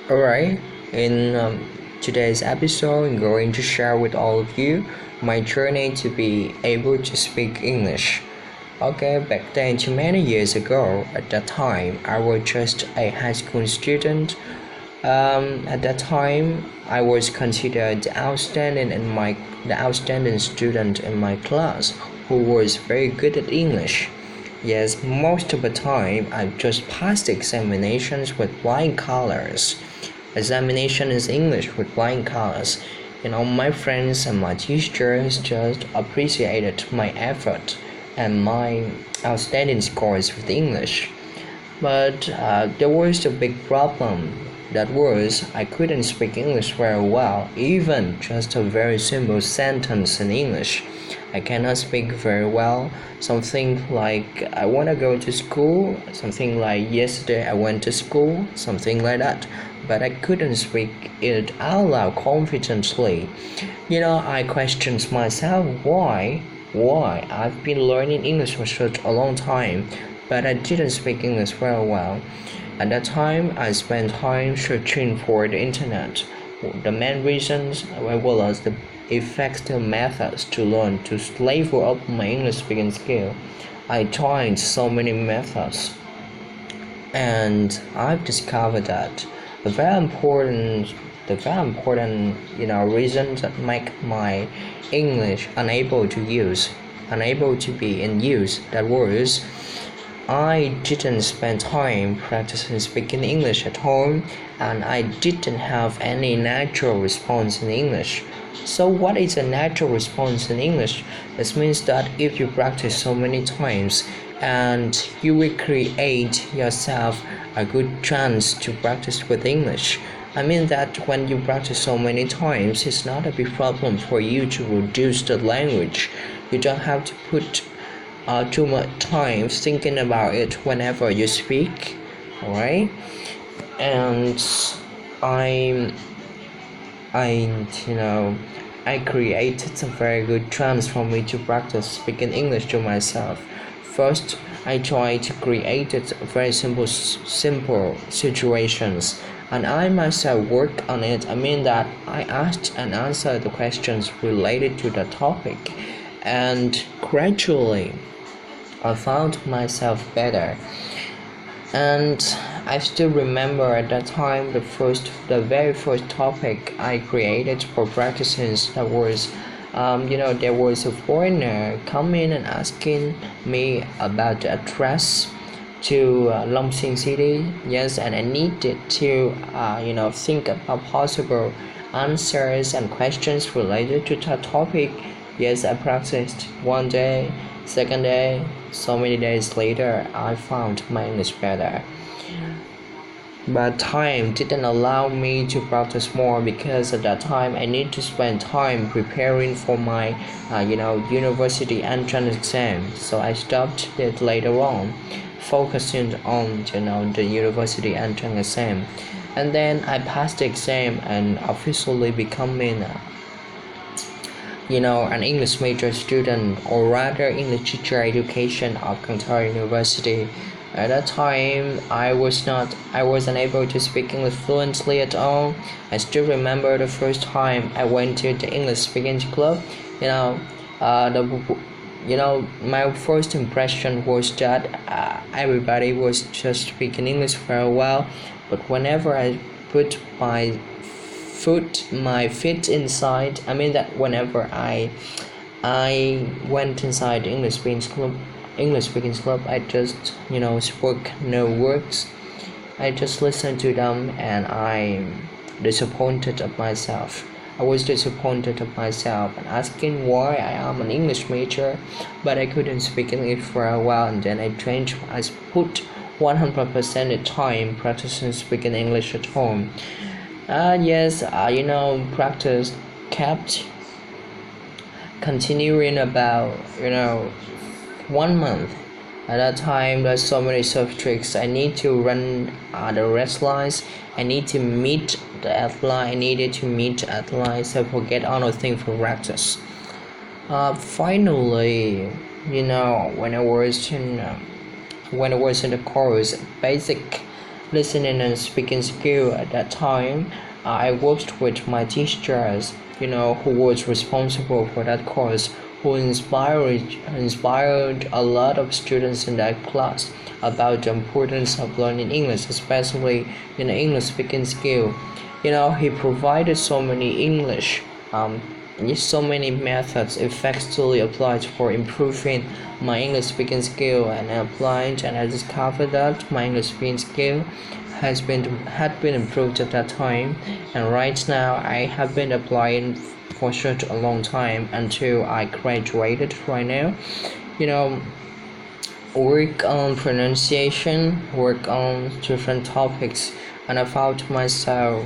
Alright, in today's episode, I'm going to share with all of you my journey to be able to speak English. Okay, back then, too many years ago, at that time, I was just a high school student. At that time, I was considered the outstanding student in my class who was very good at English. Yes, most of the time I just passed examinations with flying colors. Examination is English with flying colors. My friends and my teachers just appreciated my effort and my outstanding scores with English. But there was a big problem. That was, I couldn't speak English very well, even just a very simple sentence in English. I cannot speak very well. Something like I want to go to school, something like yesterday I went to school, something like that. But I couldn't speak it out loud confidently. I questioned myself why? Why? I've been learning English for such a long time, but I didn't speak English very well. At that time, I spent time searching for the internet. The main reasons as well as the effective methods to learn to level up my English speaking skill. I tried so many methods, and I've discovered that the very important reasons that make my English unable to be in use. That was, I didn't spend time practicing speaking English at home, and I didn't have any natural response in English. So, what is a natural response in English? This means that if you practice so many times, and you will create yourself a good chance to practice with English. I mean that when you practice so many times, it's not a big problem for you to reduce the language. You don't have to put too much time thinking about it whenever you speak. Alright, and I, I, I created a very good chance for me to practice speaking English to myself. First, I tried to create very simple situations, and I myself worked on it. I mean that I asked and answered the questions related to the topic, and gradually I found myself better. And I still remember at that time the very first topic I created for practicing that was, there was a foreigner coming and asking me about the address to Long Xing City. Yes, and I needed to, think about possible answers and questions related to that topic. Yes, I practiced one day, second day, so many days later, I found my English better. But time didn't allow me to practice more because at that time I need to spend time preparing for my, university entrance exam. So I stopped it later on, focusing on, the university entrance exam. And then I passed the exam and officially becoming an English major student, or rather English teacher education of Calcutta University. At that time, I wasn't able to speak English fluently at all. I still remember the first time I went to the English speaking club. You know, the my first impression was that everybody was just speaking English very well, but whenever I put my feet inside, I mean that whenever I went inside the English speaking club, I just spoke no words. I just listened to them, and disappointed of myself I was disappointed of myself and asking why I am an English major, but I couldn't speak English for a while, and then I put 100% of time practicing speaking English at home. Yes, practice kept continuing about 1 month. At that time, there's so many subjects. I need to run the rest lines. I need to meet the deadline. I needed to meet the deadline, so I forget other things for practice. Finally, when I was in the course, basic listening and speaking skill at that time. I worked with my teachers, who was responsible for that course, who inspired a lot of students in that class about the importance of learning English, especially in English speaking skill. He provided so many English so many methods effectively applied for improving my English speaking skill, and I applied, and I discovered that my English speaking skill had been improved at that time. And right now I have been applying for such a long time until I graduated right now. you know Work on pronunciation, work on different topics, and I found myself,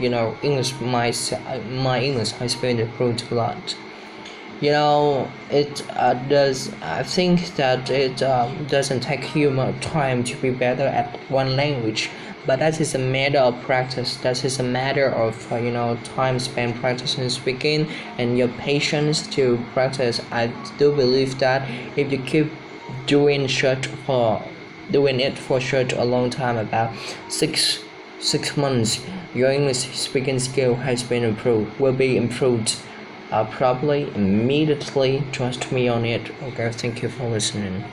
English my English has been improved a lot. It does. I think that it doesn't take you much time to be better at one language, but that is a matter of practice. That is a matter of time spent practicing speaking and your patience to practice. I do believe that if you keep doing such for doing it for such a long time, about six months, your English speaking skill has been improved. Will be improved. Probably immediately. Trust me on it. Okay, thank you for listening.